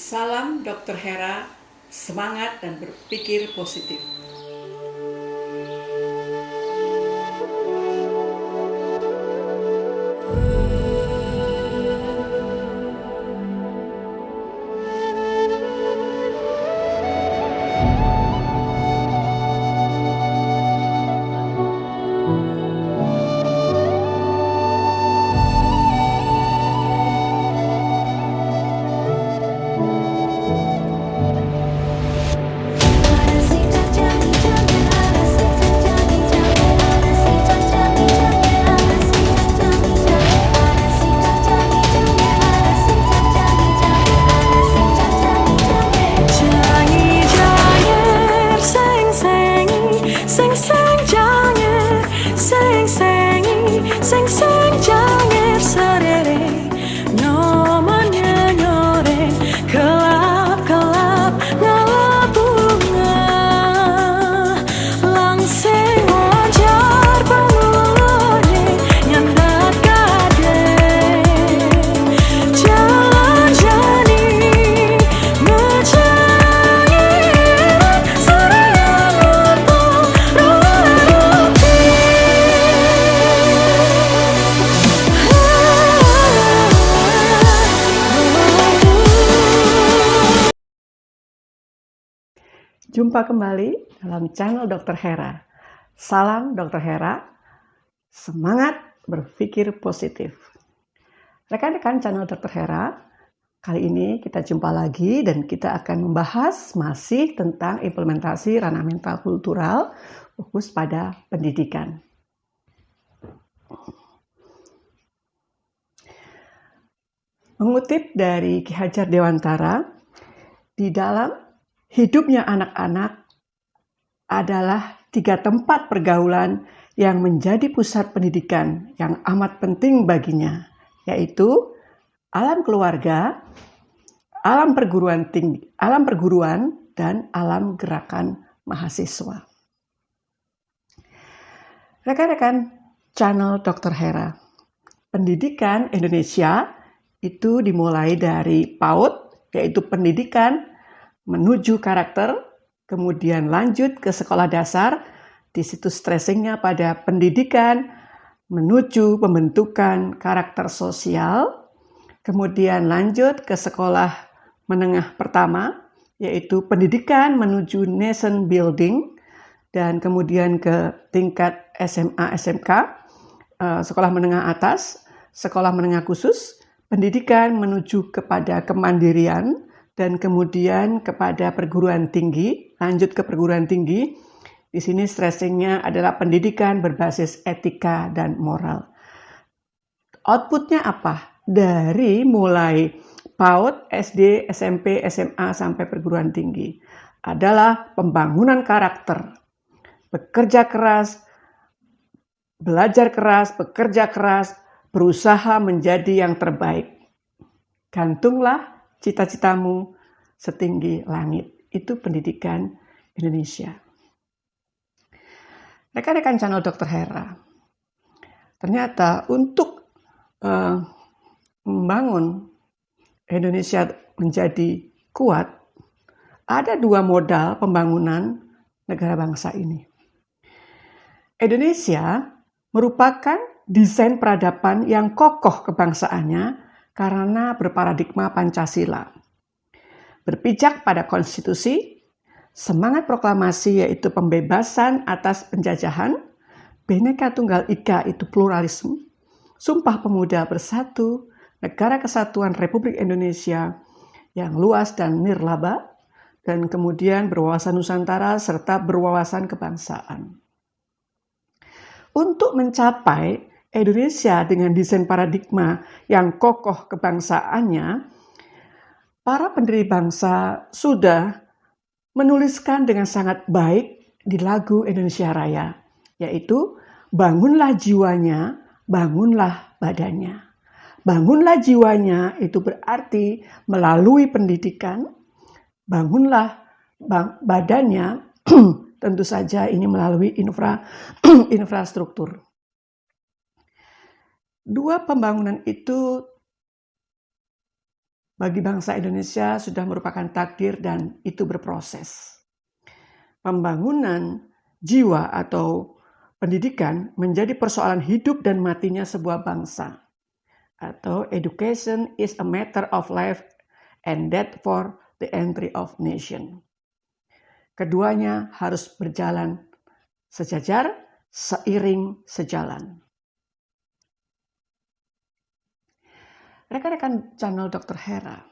Salam Dr. Hera, semangat dan berpikir positif. Jumpa kembali dalam channel Dr. Hera. Salam Dr. Hera, semangat berpikir positif. Rekan-rekan channel Dr. Hera, kali ini kita jumpa lagi dan kita akan membahas masih tentang implementasi ranah mental kultural fokus pada pendidikan. Mengutip dari Ki Hajar Dewantara, di dalam hidupnya anak-anak adalah 3 tempat pergaulan yang menjadi pusat pendidikan yang amat penting baginya, yaitu alam keluarga, alam perguruan, dan alam gerakan mahasiswa. Rekan-rekan channel Dr. Hera, pendidikan Indonesia itu dimulai dari PAUD, yaitu pendidikan menuju karakter, kemudian lanjut ke sekolah dasar, di situ stressingnya pada pendidikan menuju pembentukan karakter sosial, kemudian lanjut ke sekolah menengah pertama, yaitu pendidikan menuju nation building, dan kemudian ke tingkat SMA, SMK, sekolah menengah atas, sekolah menengah khusus, pendidikan menuju kepada kemandirian, dan kemudian kepada perguruan tinggi, lanjut ke perguruan tinggi. Di sini stressingnya adalah pendidikan berbasis etika dan moral. Outputnya apa? Dari mulai PAUD, SD, SMP, SMA, sampai perguruan tinggi adalah pembangunan karakter. Bekerja keras, belajar keras, bekerja keras, berusaha menjadi yang terbaik. Gantunglah cita-citamu setinggi langit. Itu pendidikan Indonesia. Rekan-rekan channel Dr. Hera, ternyata untuk membangun Indonesia menjadi kuat, ada 2 modal pembangunan negara bangsa ini. Indonesia merupakan desain peradaban yang kokoh kebangsaannya karena berparadigma Pancasila. Berpijak pada konstitusi, semangat proklamasi yaitu pembebasan atas penjajahan, Bhinneka Tunggal Ika itu pluralisme, Sumpah Pemuda Bersatu, Negara Kesatuan Republik Indonesia yang luas dan nirlaba, dan kemudian berwawasan Nusantara serta berwawasan kebangsaan. Untuk mencapai Indonesia dengan desain paradigma yang kokoh kebangsaannya, para pendiri bangsa sudah menuliskan dengan sangat baik di lagu Indonesia Raya, yaitu bangunlah jiwanya, bangunlah badannya. Bangunlah jiwanya itu berarti melalui pendidikan, bangunlah badannya, tentu saja ini melalui infrastruktur. 2 pembangunan itu bagi bangsa Indonesia sudah merupakan takdir dan itu berproses. Pembangunan jiwa atau pendidikan menjadi persoalan hidup dan matinya sebuah bangsa. Atau education is a matter of life and death for the entry of nation. Keduanya harus berjalan sejajar, seiring sejalan. Rekan-rekan channel Dr. Hera,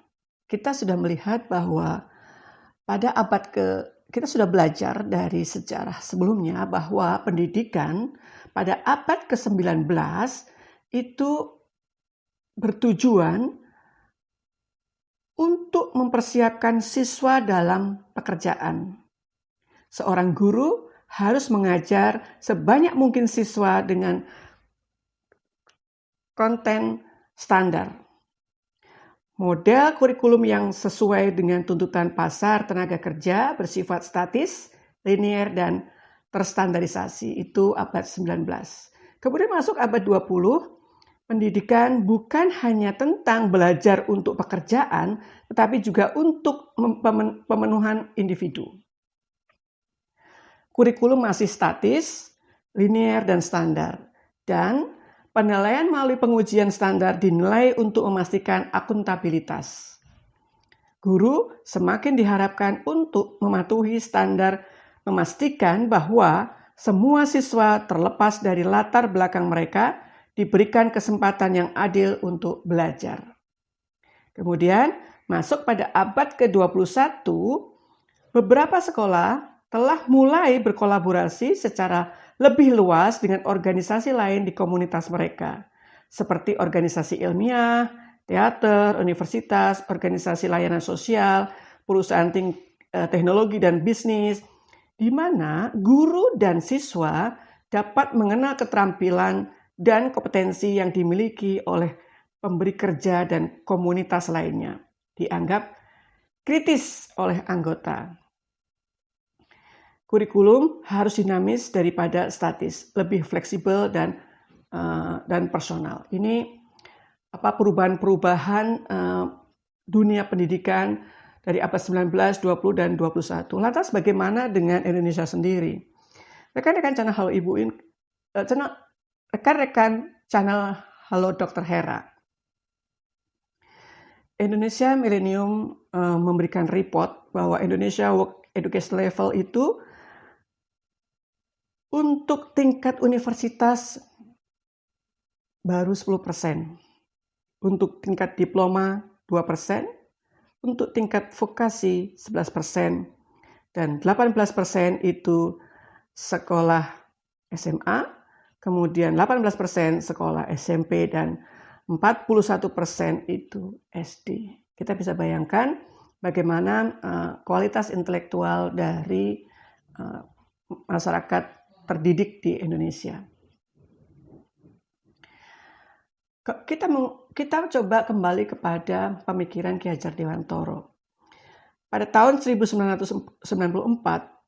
kita sudah melihat bahwa pada kita sudah belajar dari sejarah sebelumnya bahwa pendidikan pada abad ke-19 itu bertujuan untuk mempersiapkan siswa dalam pekerjaan. Seorang guru harus mengajar sebanyak mungkin siswa dengan konten standar. Model kurikulum yang sesuai dengan tuntutan pasar tenaga kerja bersifat statis, linier, dan terstandarisasi. Itu abad 19. Kemudian masuk abad 20, pendidikan bukan hanya tentang belajar untuk pekerjaan, tetapi juga untuk pemenuhan individu. Kurikulum masih statis, linier, dan standar. Dan penilaian melalui pengujian standar dinilai untuk memastikan akuntabilitas. Guru semakin diharapkan untuk mematuhi standar, memastikan bahwa semua siswa terlepas dari latar belakang mereka diberikan kesempatan yang adil untuk belajar. Kemudian masuk pada abad ke-21, beberapa sekolah telah mulai berkolaborasi secara lebih luas dengan organisasi lain di komunitas mereka, seperti organisasi ilmiah, teater, universitas, organisasi layanan sosial, perusahaan teknologi dan bisnis, di mana guru dan siswa dapat mengenal keterampilan dan kompetensi yang dimiliki oleh pemberi kerja dan komunitas lainnya, dianggap kritis oleh anggota. Kurikulum harus dinamis daripada statis, lebih fleksibel dan personal. Ini perubahan-perubahan dunia pendidikan dari abad 19, 20, dan 21. Lantas bagaimana dengan Indonesia sendiri? Rekan-rekan channel Halo Ibu, rekan-rekan channel Halo Dr. Hera. Indonesia Millennium memberikan report bahwa Indonesia Work Education Level itu untuk tingkat universitas baru 10%, untuk tingkat diploma 2%, untuk tingkat vokasi 11%, dan 18% itu sekolah SMA, kemudian 18% sekolah SMP, dan 41% itu SD. Kita bisa bayangkan bagaimana kualitas intelektual dari masyarakat terdidik di Indonesia. Kita coba kembali kepada pemikiran Ki Hajar Dewantoro. Pada tahun 1994,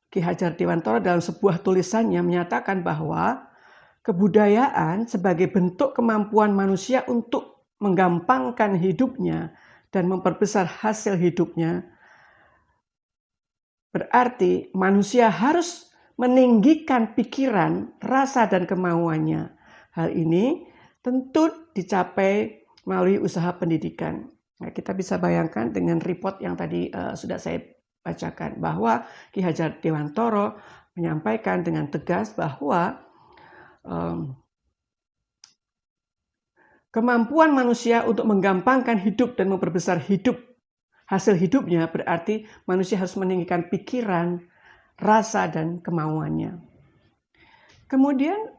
Ki Hajar Dewantoro dalam sebuah tulisannya menyatakan bahwa kebudayaan sebagai bentuk kemampuan manusia untuk menggampangkan hidupnya dan memperbesar hasil hidupnya, berarti manusia harus meninggikan pikiran, rasa, dan kemauannya. Hal ini tentu dicapai melalui usaha pendidikan. Nah, kita bisa bayangkan dengan report yang tadi sudah saya bacakan, bahwa Ki Hajar Dewantoro menyampaikan dengan tegas bahwa kemampuan manusia untuk menggampangkan hidup dan memperbesar hasil hidupnya, berarti manusia harus meninggikan pikiran, rasa, dan kemauannya. Kemudian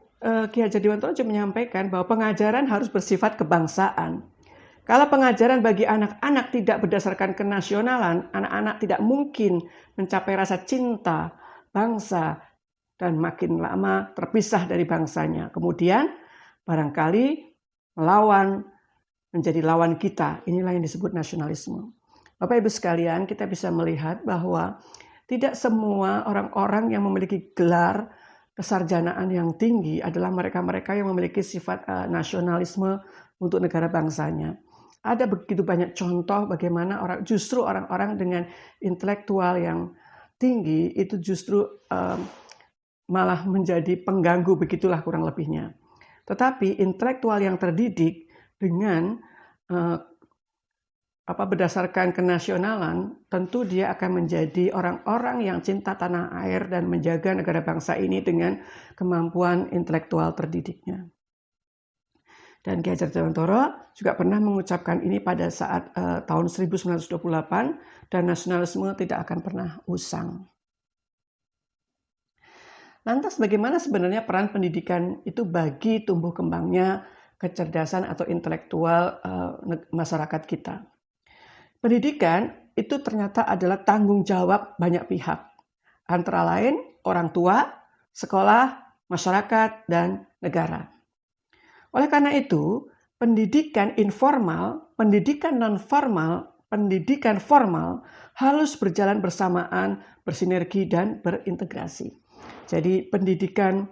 Ki Hajar Dewantoro juga menyampaikan bahwa pengajaran harus bersifat kebangsaan. Kalau pengajaran bagi anak-anak tidak berdasarkan kenasionalan, anak-anak tidak mungkin mencapai rasa cinta bangsa dan makin lama terpisah dari bangsanya. Kemudian barangkali menjadi lawan kita. Inilah yang disebut nasionalisme. Bapak Ibu sekalian, kita bisa melihat bahwa tidak semua orang-orang yang memiliki gelar kesarjanaan yang tinggi adalah mereka-mereka yang memiliki sifat nasionalisme untuk negara bangsanya. ada begitu banyak contoh bagaimana justru orang-orang dengan intelektual yang tinggi itu justru malah menjadi pengganggu, begitulah kurang lebihnya. Tetapi intelektual yang terdidik dengan berdasarkan kenasionalan, tentu dia akan menjadi orang-orang yang cinta tanah air dan menjaga negara bangsa ini dengan kemampuan intelektual terdidiknya. Dan Ki Hajar Dewantara juga pernah mengucapkan ini pada saat tahun 1928, dan nasionalisme tidak akan pernah usang. Lantas bagaimana sebenarnya peran pendidikan itu bagi tumbuh kembangnya kecerdasan atau intelektual masyarakat kita? Pendidikan itu ternyata adalah tanggung jawab banyak pihak, antara lain orang tua, sekolah, masyarakat, dan negara. Oleh karena itu, pendidikan informal, pendidikan non-formal, pendidikan formal harus berjalan bersamaan, bersinergi, dan berintegrasi. Jadi pendidikan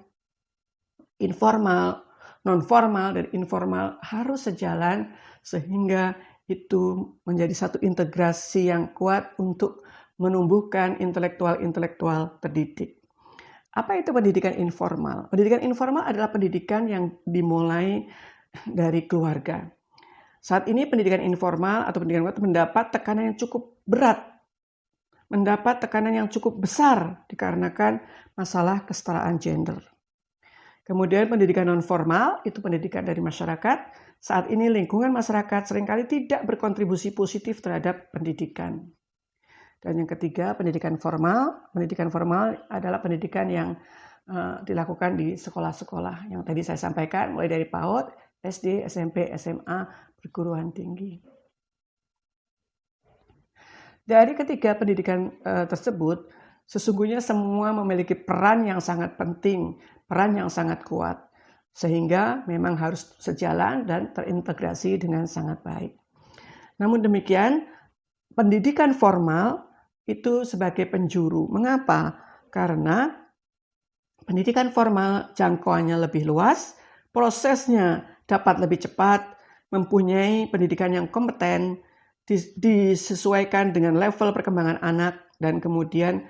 informal, non-formal, dan informal harus sejalan sehingga itu menjadi satu integrasi yang kuat untuk menumbuhkan intelektual-intelektual terdidik. Apa itu pendidikan informal? Pendidikan informal adalah pendidikan yang dimulai dari keluarga. Saat ini pendidikan informal atau pendidikan keluarga mendapat tekanan yang cukup berat, mendapat tekanan yang cukup besar dikarenakan masalah kesetaraan gender. Kemudian pendidikan non-formal itu pendidikan dari masyarakat. Saat ini lingkungan masyarakat seringkali tidak berkontribusi positif terhadap pendidikan. Dan yang ketiga, pendidikan formal. Pendidikan formal adalah pendidikan yang dilakukan di sekolah-sekolah yang tadi saya sampaikan, mulai dari PAUD, SD, SMP, SMA, perguruan tinggi. Dari ketiga pendidikan tersebut, sesungguhnya semua memiliki peran yang sangat penting, peran yang sangat kuat, sehingga memang harus sejalan dan terintegrasi dengan sangat baik. Namun demikian, pendidikan formal itu sebagai penjuru. Mengapa? Karena pendidikan formal jangkauannya lebih luas, prosesnya dapat lebih cepat, mempunyai pendidikan yang kompeten, disesuaikan dengan level perkembangan anak, dan kemudian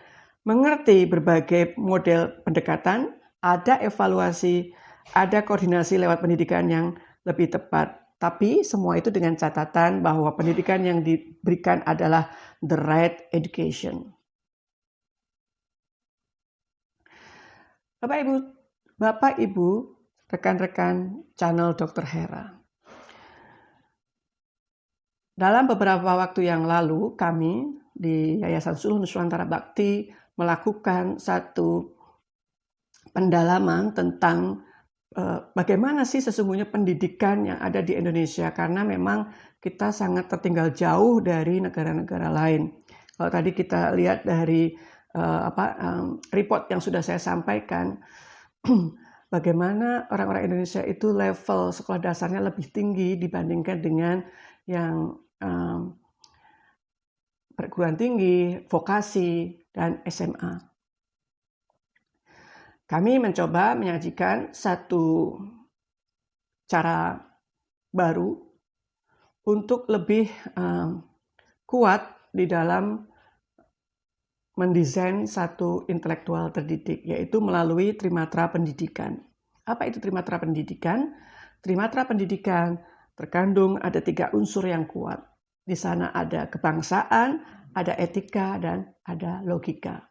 mengerti berbagai model pendekatan, ada evaluasi, ada koordinasi lewat pendidikan yang lebih tepat. Tapi semua itu dengan catatan bahwa pendidikan yang diberikan adalah the right education. Bapak Ibu, rekan-rekan channel Dr. Hera. Dalam beberapa waktu yang lalu, kami di Yayasan Suluh Nusantara Bakti melakukan satu pendalaman tentang bagaimana sih sesungguhnya pendidikan yang ada di Indonesia, karena memang kita sangat tertinggal jauh dari negara-negara lain. Kalau tadi kita lihat dari report yang sudah saya sampaikan, bagaimana orang-orang Indonesia itu level sekolah dasarnya lebih tinggi dibandingkan dengan yang perguruan tinggi, vokasi, dan SMA. Kami mencoba menyajikan satu cara baru untuk lebih kuat di dalam mendesain satu intelektual terdidik, yaitu melalui trimatra pendidikan. Apa itu trimatra pendidikan? Trimatra pendidikan terkandung ada 3 unsur yang kuat. Di sana ada kebangsaan, ada etika, dan ada logika.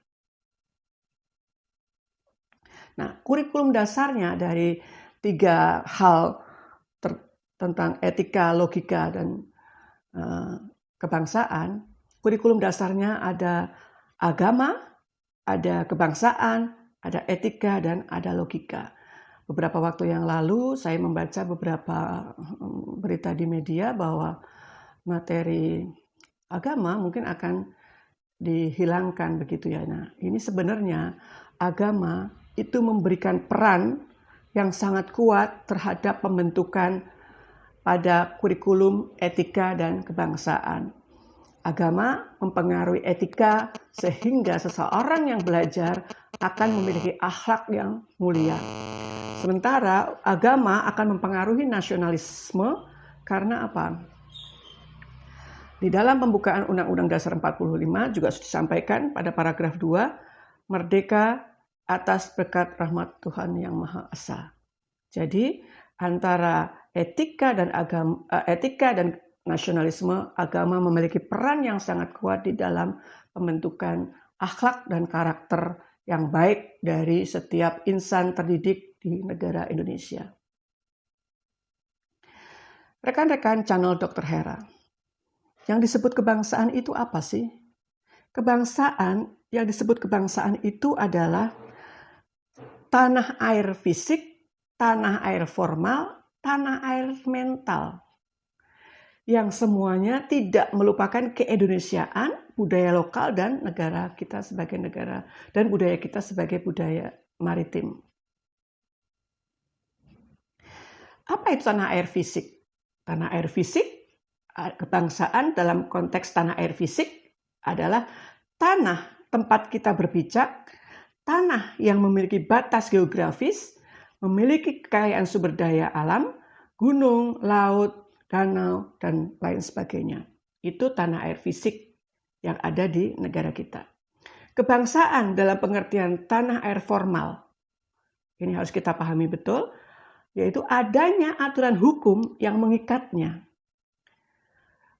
Nah, kurikulum dasarnya dari 3 hal tentang etika, logika, dan kebangsaan, kurikulum dasarnya ada agama, ada kebangsaan, ada etika, dan ada logika. Beberapa waktu yang lalu saya membaca beberapa berita di media bahwa materi agama mungkin akan dihilangkan begitu ya. Nah, ini sebenarnya agama itu memberikan peran yang sangat kuat terhadap pembentukan pada kurikulum etika dan kebangsaan. Agama mempengaruhi etika sehingga seseorang yang belajar akan memiliki akhlak yang mulia. Sementara agama akan mempengaruhi nasionalisme karena apa? Di dalam pembukaan Undang-Undang Dasar 45 juga sudah disampaikan pada paragraf 2, merdeka atas berkat rahmat Tuhan Yang Maha Esa. Jadi antara etika dan nasionalisme, agama memiliki peran yang sangat kuat di dalam pembentukan akhlak dan karakter yang baik dari setiap insan terdidik di negara Indonesia. Rekan-rekan channel Dr. Hera, yang disebut kebangsaan itu apa sih? Yang disebut kebangsaan itu adalah tanah air fisik, tanah air formal, tanah air mental. Yang semuanya tidak melupakan keindonesiaan, budaya lokal dan negara kita sebagai negara dan budaya kita sebagai budaya maritim. Apa itu tanah air fisik? Tanah air fisik, kebangsaan dalam konteks tanah air fisik adalah tanah tempat kita berpijak, tanah yang memiliki batas geografis, memiliki kekayaan sumber daya alam, gunung, laut, danau, dan lain sebagainya. Itu tanah air fisik yang ada di negara kita. Kebangsaan dalam pengertian tanah air formal, ini harus kita pahami betul, yaitu adanya aturan hukum yang mengikatnya.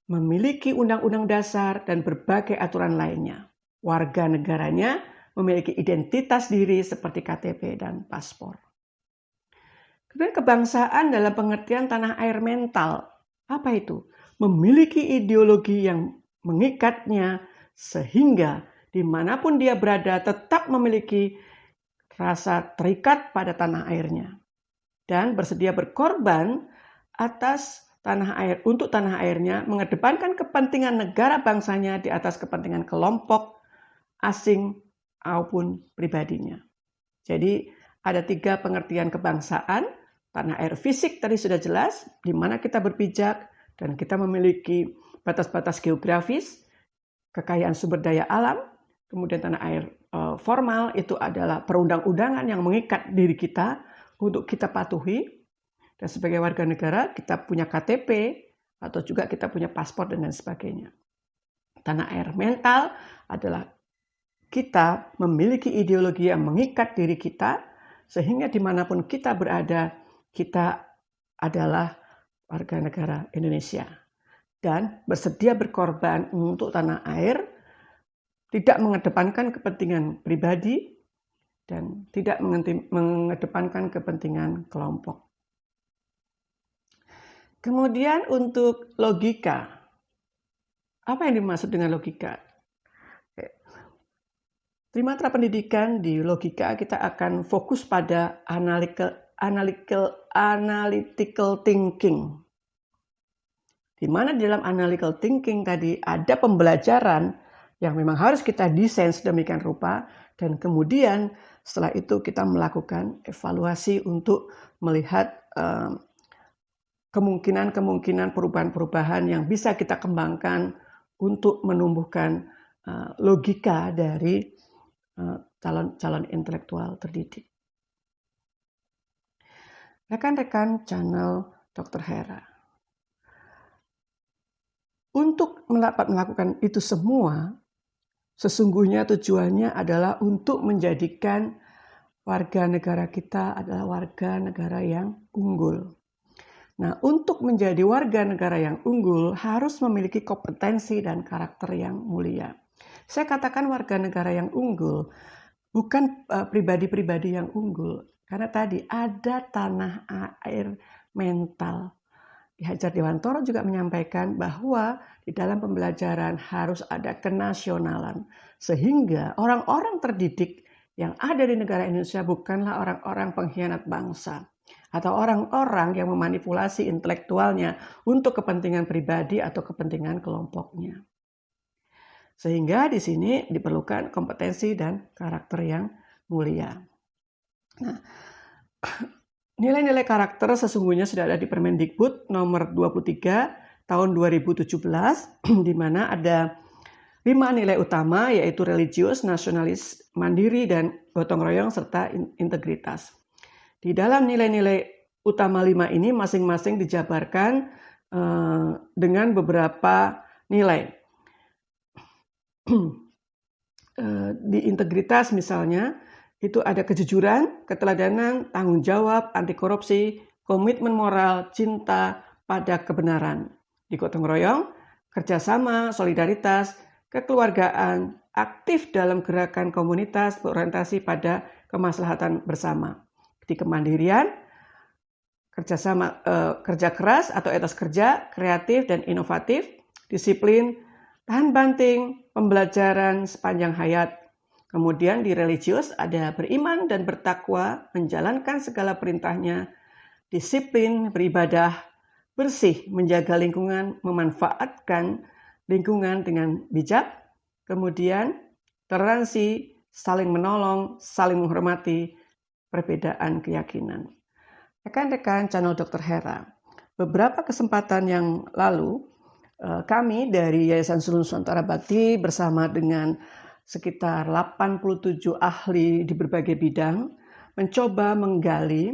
Memiliki undang-undang dasar dan berbagai aturan lainnya. Warga negaranya memiliki identitas diri seperti KTP dan paspor. Kemudian kebangsaan dalam pengertian tanah air mental. Apa itu? Memiliki ideologi yang mengikatnya sehingga dimanapun dia berada tetap memiliki rasa terikat pada tanah airnya dan bersedia berkorban atas tanah air untuk tanah airnya, mengedepankan kepentingan negara bangsanya di atas kepentingan kelompok asing maupun pribadinya. Jadi ada 3 pengertian kebangsaan. Tanah air fisik tadi sudah jelas, di mana kita berpijak dan kita memiliki batas-batas geografis, kekayaan sumber daya alam. Kemudian tanah air formal itu adalah perundang-undangan yang mengikat diri kita untuk kita patuhi. Dan sebagai warga negara kita punya KTP atau juga kita punya paspor dan lain sebagainya. Tanah air mental adalah kita memiliki ideologi yang mengikat diri kita sehingga dimanapun kita berada, kita adalah warga negara Indonesia dan bersedia berkorban untuk tanah air, tidak mengedepankan kepentingan pribadi dan tidak mengedepankan kepentingan kelompok. Kemudian untuk logika, apa yang dimaksud dengan logika? Di mata pendidikan di logika kita akan fokus pada analytical thinking. Di mana di dalam analytical thinking tadi ada pembelajaran yang memang harus kita desain sedemikian rupa dan kemudian setelah itu kita melakukan evaluasi untuk melihat kemungkinan perubahan-perubahan yang bisa kita kembangkan untuk menumbuhkan logika dari calon intelektual terdidik. Rekan-rekan channel Dr. Hera, untuk melakukan itu semua, sesungguhnya tujuannya adalah untuk menjadikan warga negara kita adalah warga negara yang unggul. Nah, untuk menjadi warga negara yang unggul harus memiliki kompetensi dan karakter yang mulia. Saya katakan warga negara yang unggul, bukan pribadi-pribadi yang unggul. Karena tadi ada tanah air mental. Ki Hajar Dewantoro juga menyampaikan bahwa di dalam pembelajaran harus ada kenasionalan. Sehingga orang-orang terdidik yang ada di negara Indonesia bukanlah orang-orang pengkhianat bangsa. Atau orang-orang yang memanipulasi intelektualnya untuk kepentingan pribadi atau kepentingan kelompoknya. Sehingga di sini diperlukan kompetensi dan karakter yang mulia. Nah, nilai-nilai karakter sesungguhnya sudah ada di Permendikbud nomor 23 tahun 2017, di mana ada 5 nilai utama yaitu religius, nasionalis, mandiri, dan gotong royong serta integritas. Di dalam nilai-nilai utama 5 ini masing-masing dijabarkan dengan beberapa nilai. Di integritas misalnya, itu ada kejujuran, keteladanan, tanggung jawab, anti korupsi, komitmen moral, cinta pada kebenaran. Di gotong royong, kerjasama, solidaritas, kekeluargaan, aktif dalam gerakan komunitas berorientasi pada kemaslahatan bersama. Di kemandirian, kerjasama, kerja keras atau etos kerja, kreatif dan inovatif, disiplin, tahan banting, pembelajaran sepanjang hayat. Kemudian di religius ada beriman dan bertakwa, menjalankan segala perintahnya, disiplin, beribadah, bersih, menjaga lingkungan, memanfaatkan lingkungan dengan bijak. Kemudian toleransi, saling menolong, saling menghormati perbedaan keyakinan. Rekan-rekan channel Dr. Hera, beberapa kesempatan yang lalu kami dari Yayasan Sulung Nusantara Bakti bersama dengan sekitar 87 ahli di berbagai bidang mencoba menggali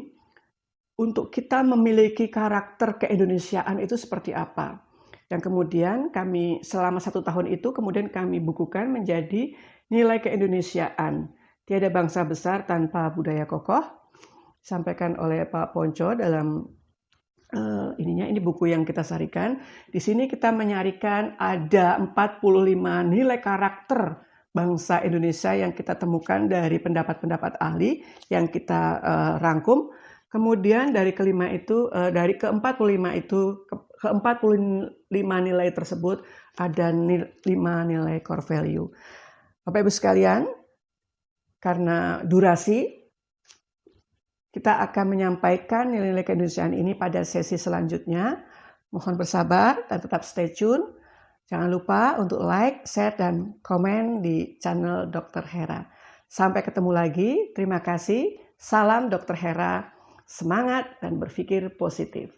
untuk kita memiliki karakter keindonesiaan itu seperti apa. Dan kemudian kami selama 1 tahun itu kemudian kami bukukan menjadi nilai keindonesiaan. Tiada bangsa besar tanpa budaya kokoh. Disampaikan oleh Pak Ponco dalam ini buku yang kita sarikan. Di sini kita menyarikan ada 45 nilai karakter bangsa Indonesia yang kita temukan dari pendapat-pendapat ahli yang kita rangkum. Kemudian dari kelima itu, dari ke-45 itu, ke-45 nilai tersebut ada 5 nilai core value. Bapak Ibu sekalian, karena durasi, kita akan menyampaikan nilai-nilai keindonesiaan ini pada sesi selanjutnya. Mohon bersabar dan tetap stay tune. Jangan lupa untuk like, share, dan komen di channel Dr. Hera. Sampai ketemu lagi. Terima kasih. Salam Dr. Hera. Semangat dan berpikir positif.